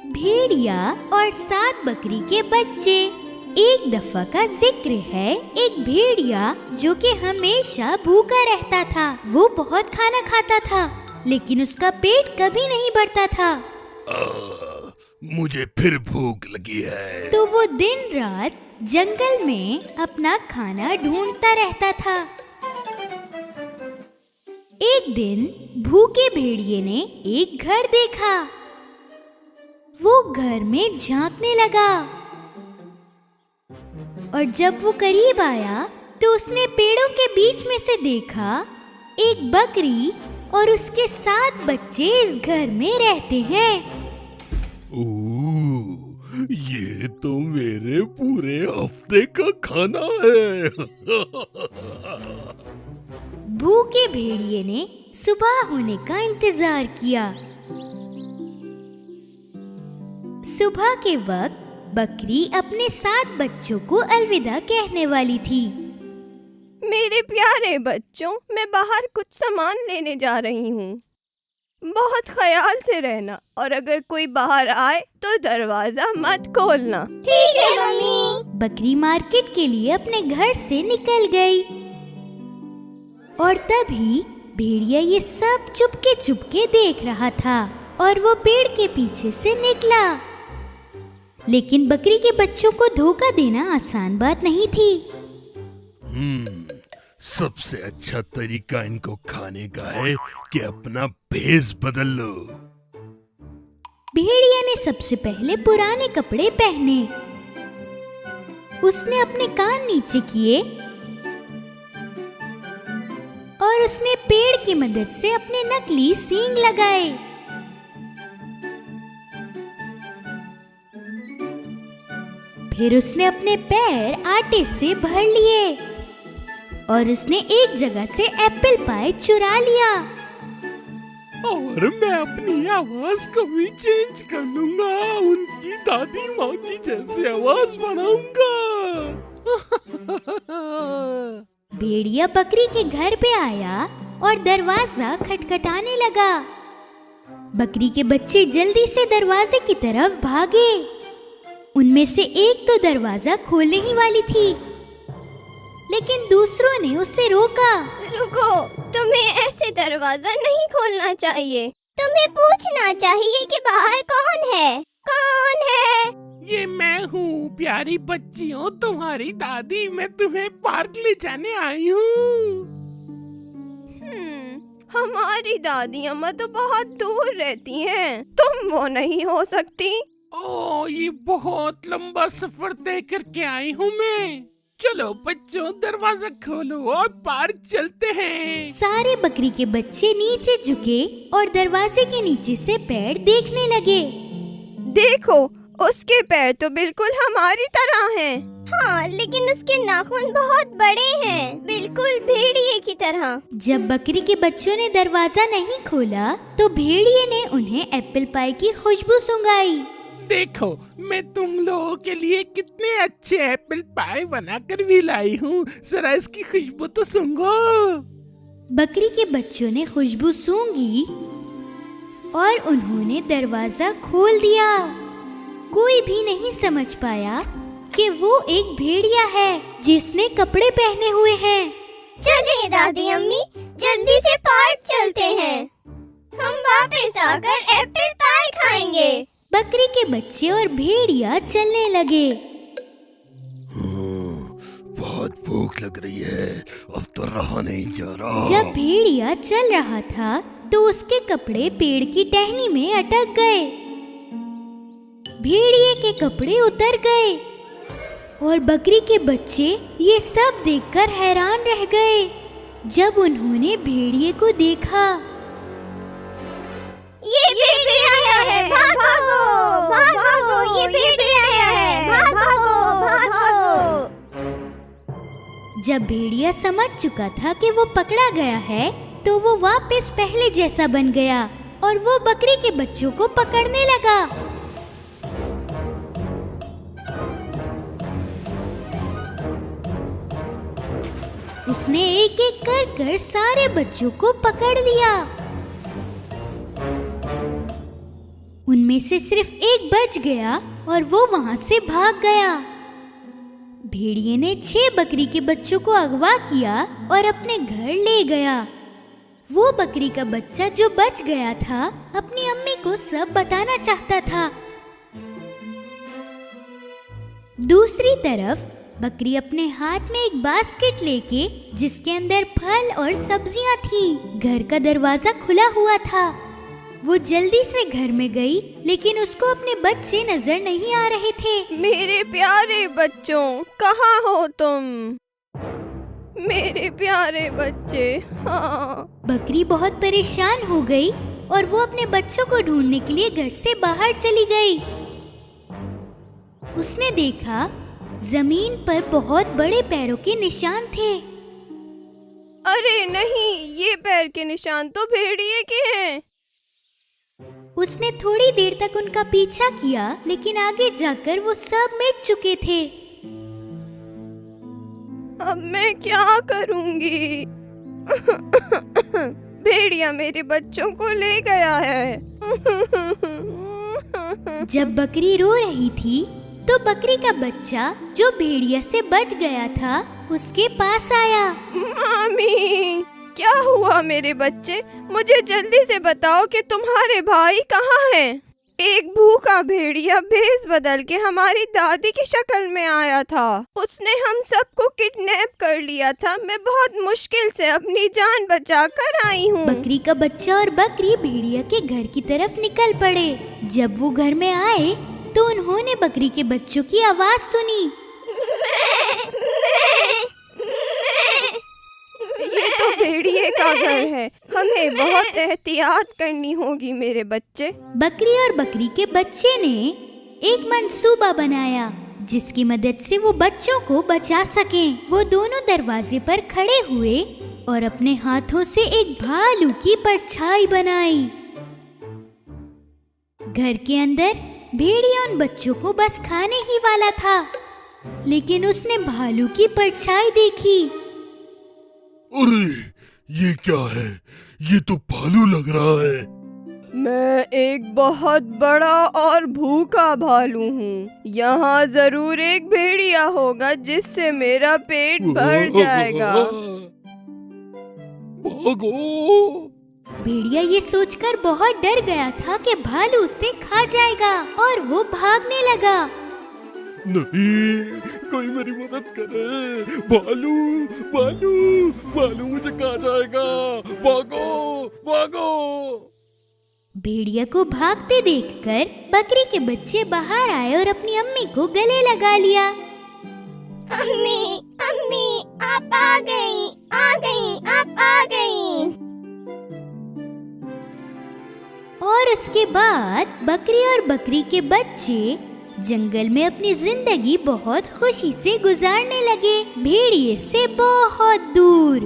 भेड़िया और 7 बकरी के बच्चे। एक दफा का जिक्र है, एक भेड़िया जो कि हमेशा भूखा रहता था। वो बहुत खाना खाता था, लेकिन उसका पेट कभी नहीं भरता था। मुझे फिर भूख लगी है। तो वो दिन रात जंगल में अपना खाना ढूंढता रहता था। एक दिन भूखे भेड़िए ने एक घर देखा। वो घर में झांकने लगा और जब वो करीब आया तो उसने पेड़ों के बीच में से देखा एक बकरी और उसके 7 बच्चे इस घर में रहते हैं। ये तो मेरे पूरे हफ्ते का खाना है। भूखे भेड़िए ने सुबह होने का इंतजार किया। सुबह के वक्त बकरी अपने 7 बच्चों को अलविदा कहने वाली थी। मेरे प्यारे बच्चों, मैं बाहर कुछ सामान लेने जा रही हूँ। बहुत ख्याल से रहना और अगर कोई बाहर आए तो दरवाजा मत खोलना। ठीक है मम्मी। बकरी मार्केट के लिए अपने घर से निकल गई और तभी भेड़िया ये सब चुपके चुपके देख रहा था और वो पेड़ के पीछे से निकला। लेकिन बकरी के बच्चों को धोखा देना आसान बात नहीं थी। सबसे अच्छा तरीका इनको खाने का है कि अपना भेष बदल लो। भेड़िया ने सबसे पहले पुराने कपड़े पहने। उसने अपने कान नीचे किए और उसने पेड़ की मदद से अपने नकली सींग लगाए। फिर उसने अपने पैर आटे से भर लिए और उसने एक जगह से एप्पल पाई चुरा लिया। और मैं अपनी आवाज को भी चेंज कर लूंगा, उनकी दादी माँ की जैसे आवाज बनाऊंगा। भेड़िया बकरी के घर पे आया और दरवाजा खटखटाने लगा। बकरी के बच्चे जल्दी से दरवाजे की तरफ भागे। उनमें से एक तो दरवाजा खोलने ही वाली थी, लेकिन दूसरों ने उसे रोका। रुको, तुम्हें ऐसे दरवाजा नहीं खोलना चाहिए। तुम्हें पूछना चाहिए कि बाहर कौन है। कौन है? ये मैं हूँ प्यारी बच्चियों, तुम्हारी दादी। मैं तुम्हें पार्क ले जाने आई हूँ। हमारी दादी अम्मा तो बहुत दूर रहती हैं। तुम वो नहीं हो सकती। ओह, ये बहुत लंबा सफर तय करके आई हूँ मैं। चलो बच्चों, दरवाजा खोलो और पार्क चलते हैं। सारे बकरी के बच्चे नीचे झुके और दरवाजे के नीचे से पैर देखने लगे। देखो, उसके पैर तो बिल्कुल हमारी तरह हैं। हाँ, लेकिन उसके नाखून बहुत बड़े हैं, बिल्कुल भेड़िए की तरह। जब बकरी के बच्चों ने दरवाजा नहीं खोला तो भेड़िए ने उन्हें एप्पल पाई की खुशबू सुंघाई। देखो, मैं तुम लोगों के लिए कितने अच्छे एप्पल पाई बनाकर भी लाई हूँ। जरा इसकी खुशबू तो सूंघो। बकरी के बच्चों ने खुशबू सूंघी और उन्होंने दरवाजा खोल दिया। कोई भी नहीं समझ पाया कि वो एक भेड़िया है जिसने कपड़े पहने हुए हैं। चलिए दादी अम्मी, जल्दी से पार्क चलते हैं। हम वापस आकर एप्पल पाई खाएंगे। बकरी के बच्चे और भेड़िया चलने लगे। बहुत भूख लग रही है, अब तो रहा नहीं जा रहा। जब भेड़िया चल रहा था तो उसके कपड़े पेड़ की टहनी में अटक गए। भेड़िए के कपड़े उतर गए और बकरी के बच्चे ये सब देखकर हैरान रह गए। जब उन्होंने भेड़िए को देखा, ये भेड़िया है, भागो, भागो, ये भेड़िया है, भागो, भागो। जब भेड़िया समझ चुका था कि वो पकड़ा गया है तो वो वापस पहले जैसा बन गया और वो बकरी के बच्चों को पकड़ने लगा। उसने एक एक कर सारे बच्चों को पकड़ लिया। उनमें उनमें से सिर्फ एक बच गया और वो वहां से भाग गया। भेड़िए ने 6 बकरी के बच्चों को अगवा किया और अपने घर ले गया। वो बकरी का बच्चा जो बच गया था अपनी अम्मी को सब बताना चाहता था। दूसरी तरफ बकरी अपने हाथ में एक बास्केट लेके, जिसके अंदर फल और सब्जियां थीं, घर का दरवाजा खुला हुआ था। वो जल्दी से घर में गई, लेकिन उसको अपने बच्चे नजर नहीं आ रहे थे। मेरे प्यारे बच्चों, कहाँ हो तुम? मेरे प्यारे बच्चे। हाँ। बकरी बहुत परेशान हो गई और वो अपने बच्चों को ढूंढने के लिए घर से बाहर चली गई। उसने देखा जमीन पर बहुत बड़े पैरों के निशान थे। अरे नहीं, ये पैर के निशान तो भेड़िए के हैं। उसने थोड़ी देर तक उनका पीछा किया, लेकिन आगे जाकर वो सब मिट चुके थे। अब मैं क्या करूंगी? भेड़िया मेरे बच्चों को ले गया है। जब बकरी रो रही थी तो बकरी का बच्चा जो भेड़िया से बच गया था उसके पास आया। मामी, क्या हुआ मेरे बच्चे? मुझे जल्दी से बताओ कि तुम्हारे भाई कहाँ हैं? एक भूखा भेड़िया भेष बदल के हमारी दादी की शक्ल में आया था। उसने हम सबको किडनैप कर लिया था। मैं बहुत मुश्किल से अपनी जान बचा कर आई हूँ। बकरी का बच्चा और बकरी भेड़िया के घर की तरफ निकल पड़े। जब वो घर में आए तो उन्होंने बकरी के बच्चों की आवाज सुनी। ये तो भेड़िए का घर है, हमें बहुत एहतियात करनी होगी मेरे बच्चे। बकरी और बकरी के बच्चे ने एक मंसूबा बनाया जिसकी मदद से वो बच्चों को बचा सकें। वो दोनों दरवाजे पर खड़े हुए और अपने हाथों से एक भालू की परछाई बनाई। घर के अंदर भेड़िया उन बच्चों को बस खाने ही वाला था, लेकिन उसने भालू की परछाई देखी। अरे ये क्या है? ये तो भालू लग रहा है। मैं एक बहुत बड़ा और भूखा भालू हूँ। यहाँ जरूर एक भेड़िया होगा जिससे मेरा पेट भर जाएगा। भागो! भेड़िया ये सोचकर बहुत डर गया था कि भालू उसे खा जाएगा और वो भागने लगा। नहीं, कोई मेरी मदद करे। भालू भालू भालू मुझे खा जाएगा। भागो भागो! भेड़िया को भागते देखकर बकरी के बच्चे बाहर आए और अपनी अम्मी को गले लगा लिया। अम्मी, अम्मी, आप आ गई, आप आ गई। और उसके बाद बकरी और बकरी के बच्चे जंगल में अपनी जिंदगी बहुत खुशी से गुजारने लगे, भेड़िए से बहुत दूर।